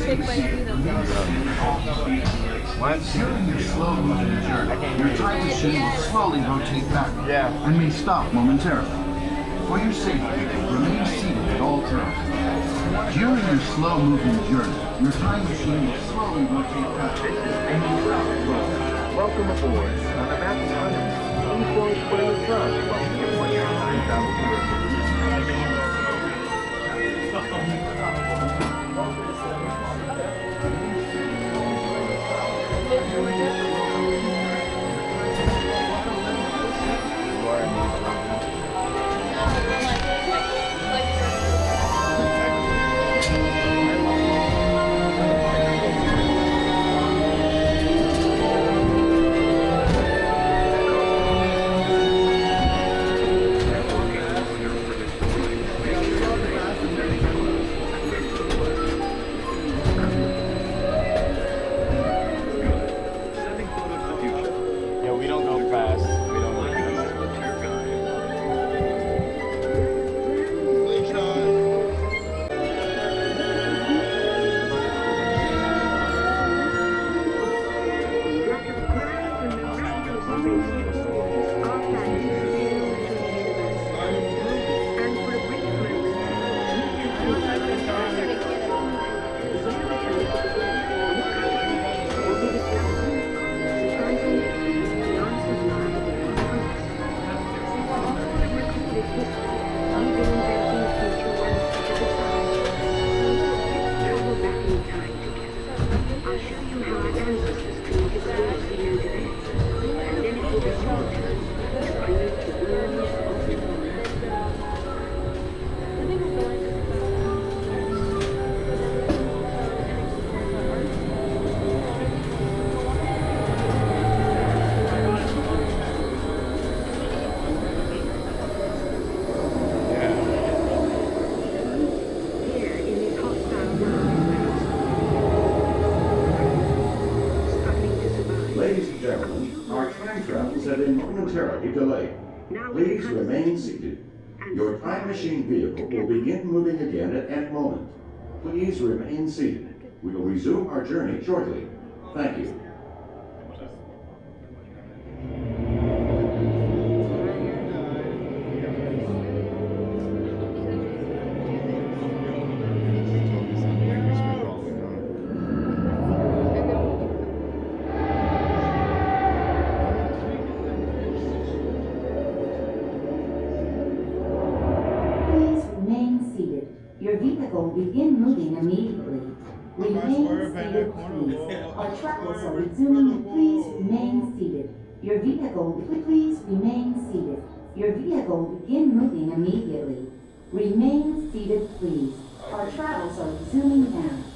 Once during your slow-moving journey, your time machine will slowly rotate backward and may stop momentarily. For your safety, remain seated at all times. During your slow-moving journey, your time machine will slowly rotate backward and may stop slowly. Welcome aboard. On the map is under. Influence Plymouth Rock. And when your time travel Please remain seated. Your time machine vehicle will begin moving again at any moment. Please remain seated. We will resume our journey shortly. Thank you. Your vehicle will begin moving immediately. Remain seated, please. Our travels are resuming. Please remain seated. Your vehicle, please remain seated. Your vehicle will begin moving immediately. Remain seated, please. Our travels are resuming now.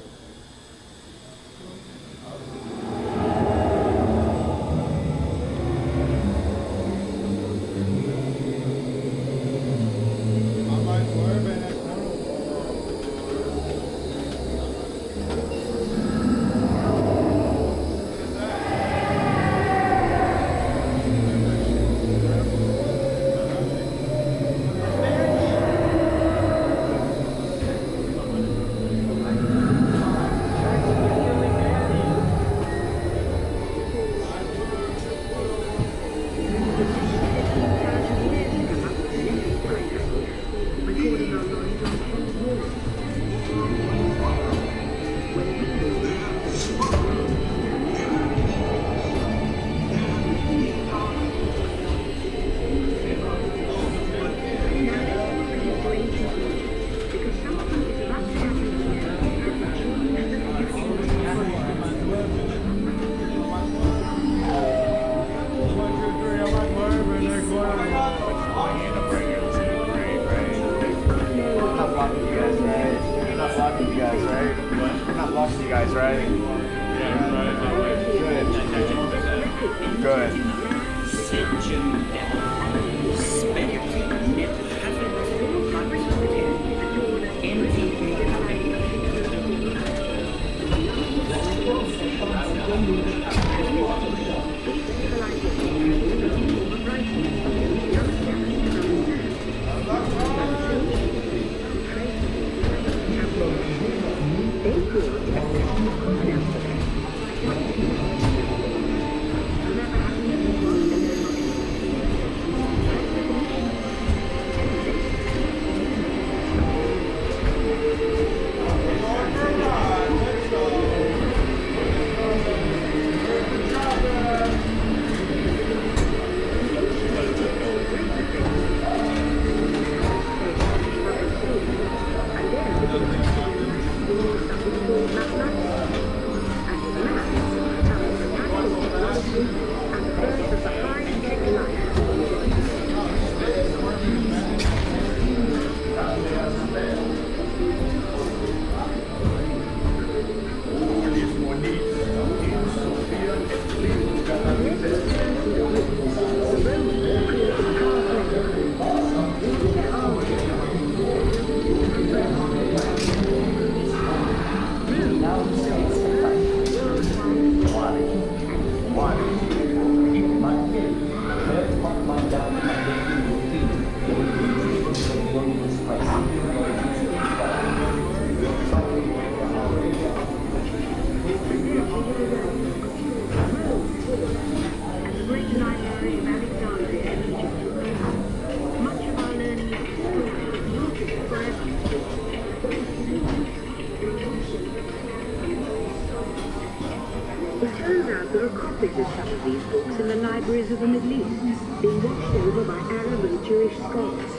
It turns out there are copies of some of these books in the libraries of the Middle East, being watched over by Arab and Jewish scholars.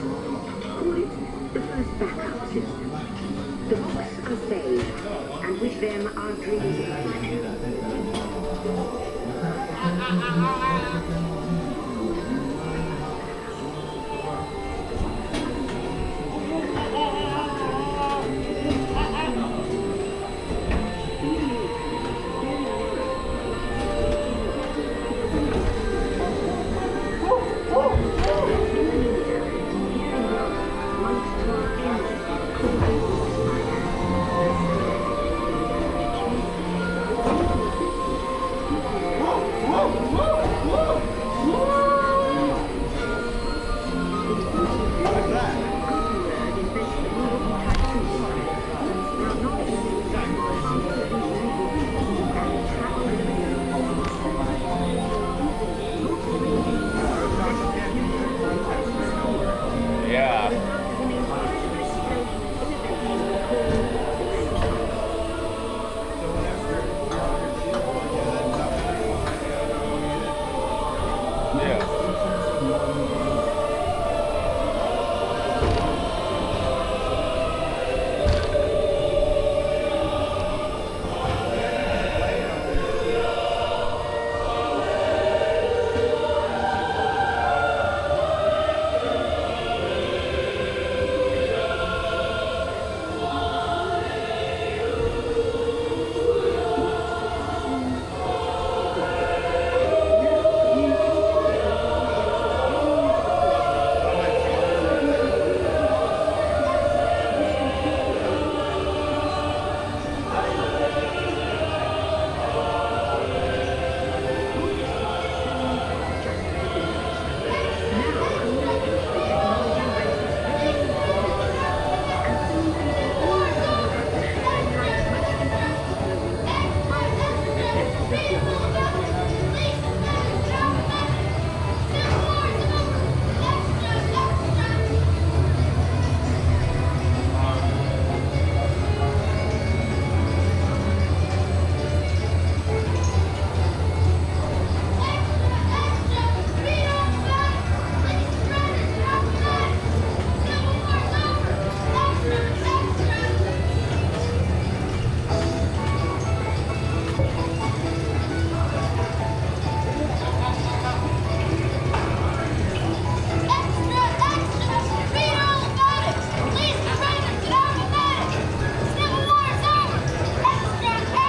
Call it the first backup system. The books are saved, and with them our dreams of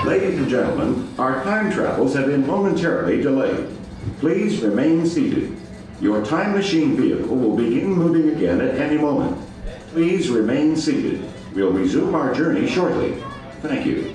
Ladies and gentlemen, our time travels have been momentarily delayed. Please remain seated. Your time machine vehicle will begin moving again at any moment. Please remain seated. We'll resume our journey shortly. Thank you.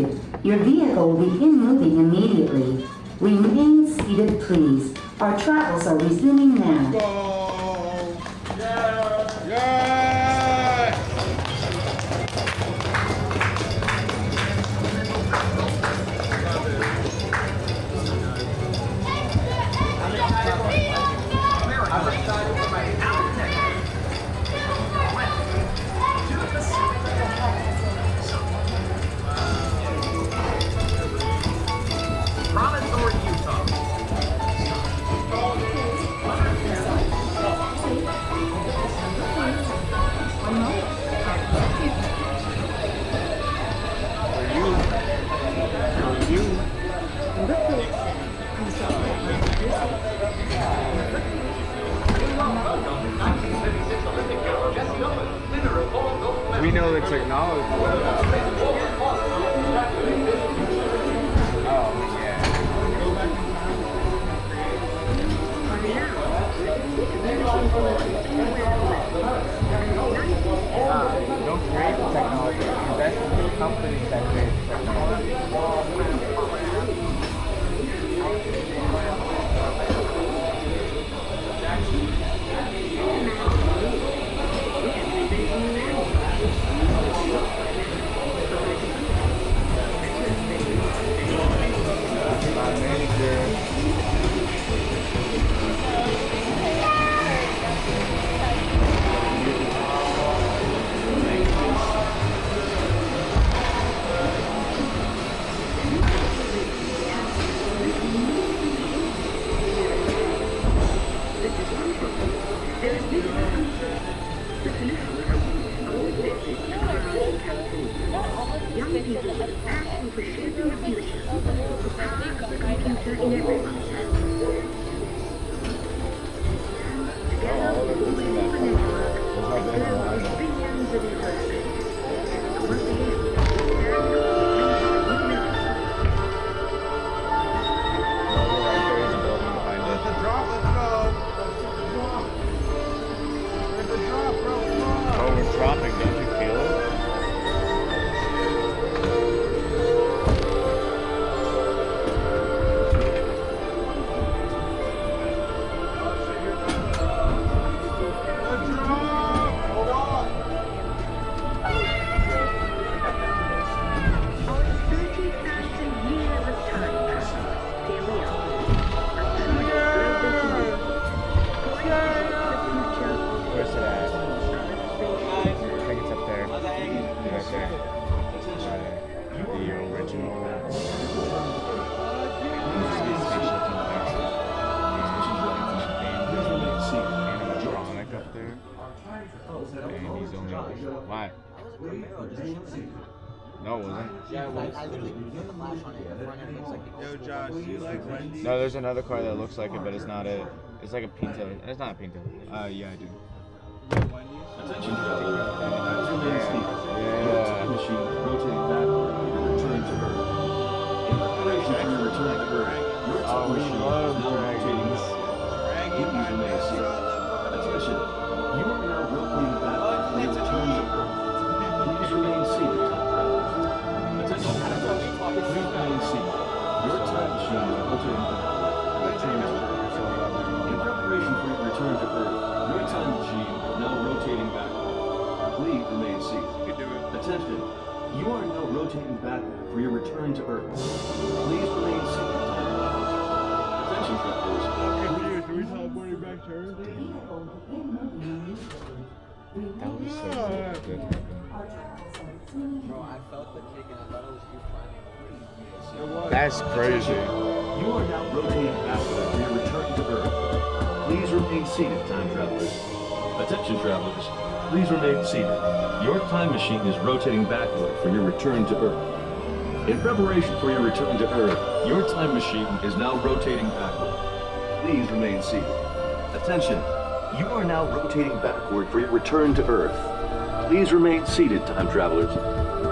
seated. Your vehicle will begin moving immediately. Remain seated, please. Our travels are resuming now. Go! Yeah! Yeah! We know the technology. Oh, yeah. Don't create the technology. Invest in the companies that create the technology. My manager. Young people with a passion for shaping the future, the power of the computer in everyone's hands. Together, we will build a network that builds billions of interactions. Once again, Let the drop, let's go! Let the drop, bro, come on! Oh, we're dropping, don't you feel it? The drop! Hold on! our 30,000 years of time travel. Here we are. Where's it at? I think it's up there. Right there. The original. Animatronic up there. And he's only. Why? No, it wasn't. Yo, Josh, do you like Wendy's? No, there's another car that looks like it, but it's not it. It's like a Pinto. It's not a Pinto. Yeah, I do. Attention travelers. Yeah. Machine rotating backward and return to Earth. In preparation for your return to Earth, your time machine is now rotating backward. Please remain seated. Attention. You are now rotating backward for your return to Earth. Please remain seated, time travelers. Attention travelers. Please remain seated. Your time machine is rotating backward. Return to Earth. In preparation for your return to Earth, your time machine is now rotating backward. Please remain seated. You can do it. Attention, you are now rotating backward for your return to Earth. Please remain seated, time travelers. Attention travelers. Are we teleporting back to Earth? Vehicle will begin moving immediately. That would be so Yeah. good. Our travels are resuming Bro, now. I felt the kick and I thought it was you climbing. That's crazy. You are now rotating backward for your return to Earth. Please remain seated, time travelers. Attention travelers, please remain seated. Your time machine is rotating backward for your return to Earth. In preparation for your return to Earth, your time machine is now rotating backward. Please remain seated. Attention, you are now rotating backward for your return to Earth. Please remain seated, time travelers.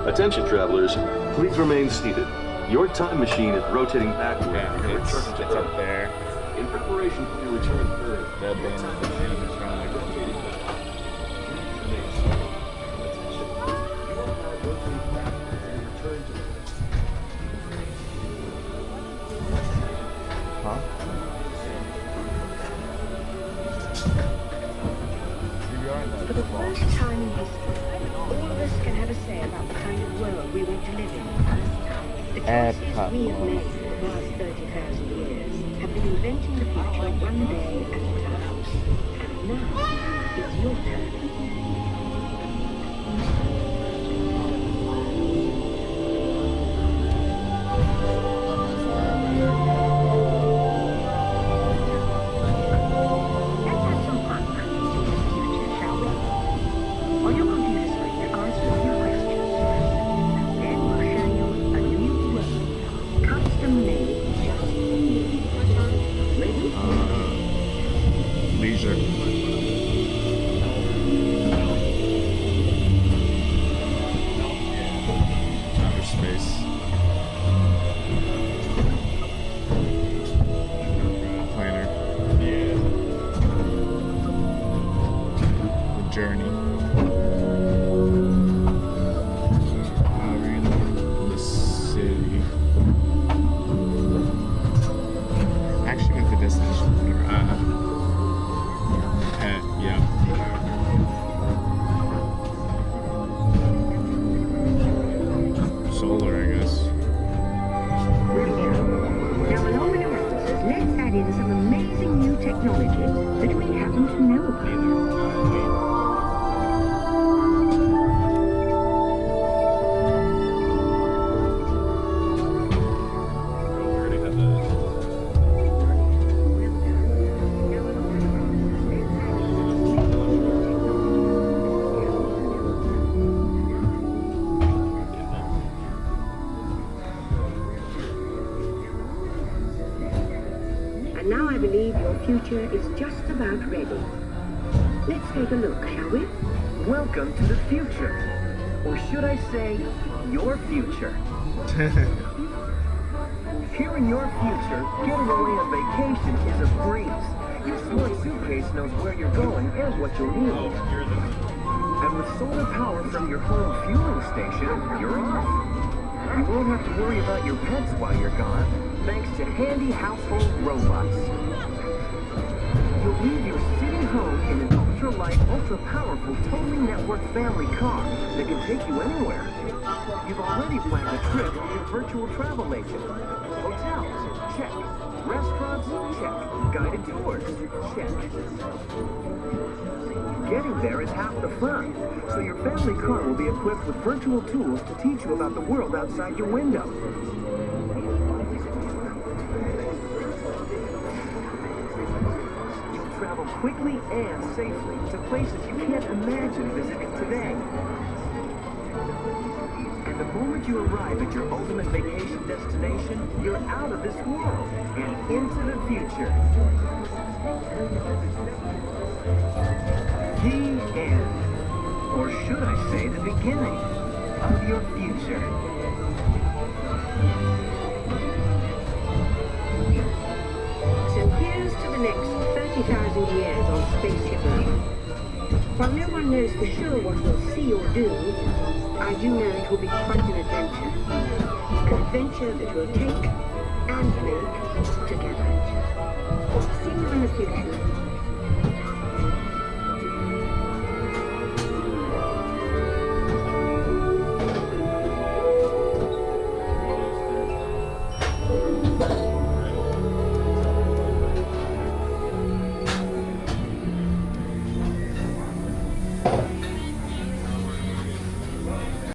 Attention travelers, please remain seated. Your time machine is rotating backward for your It's return to up Earth. there. In preparation for your return to Earth, That your being time the machine is animatronic. rotating backward. Please remain seated. Attention, you are now rotating backward for your return to Earth. Epcot We have Mall. made for the past 30,000 years have been inventing the future one day at a time. And now it's your turn. Let's have some fun creating the future, shall we? On your computer screen, answer a few questions first. Then we'll show you a new world, custom made just for you. Ready? Leisure. Outer space. Planner. The journey. The city. Actually went to destination. Yeah. Solar, I guess. Well done. Now, along with our answers, let's add in some amazing new technology that we happen to know about. And now I believe your future is just about ready. Let's take a look, shall we? Welcome to the future. Or should I say, your future. Here in your future, getting away on vacation is a breeze. Your smart suitcase knows where you're going and what you'll need. And with solar power from your home fueling station, you're off. You won't have to worry about your pets while you're gone, thanks to handy household robots. You'll leave your city home in an ultra-light, ultra-powerful, totally networked family car that can take you anywhere. You've already planned a trip with your virtual travel agent. Hotels, check. Restaurants, check. Guided tours, check. Getting there is half the fun, so your family car will be equipped with virtual tools to teach you about the world outside your window. You'll travel quickly and safely to places you can't imagine visiting today. And the moment you arrive at your ultimate vacation destination, you're out of this world and into the future. The end. Or should I say the beginning of your future. So here's to the next 30,000 years on Spaceship Earth. While no one knows for sure what we'll see or do, I do know it will be quite an adventure. An adventure that we'll take and make together. See you in the future.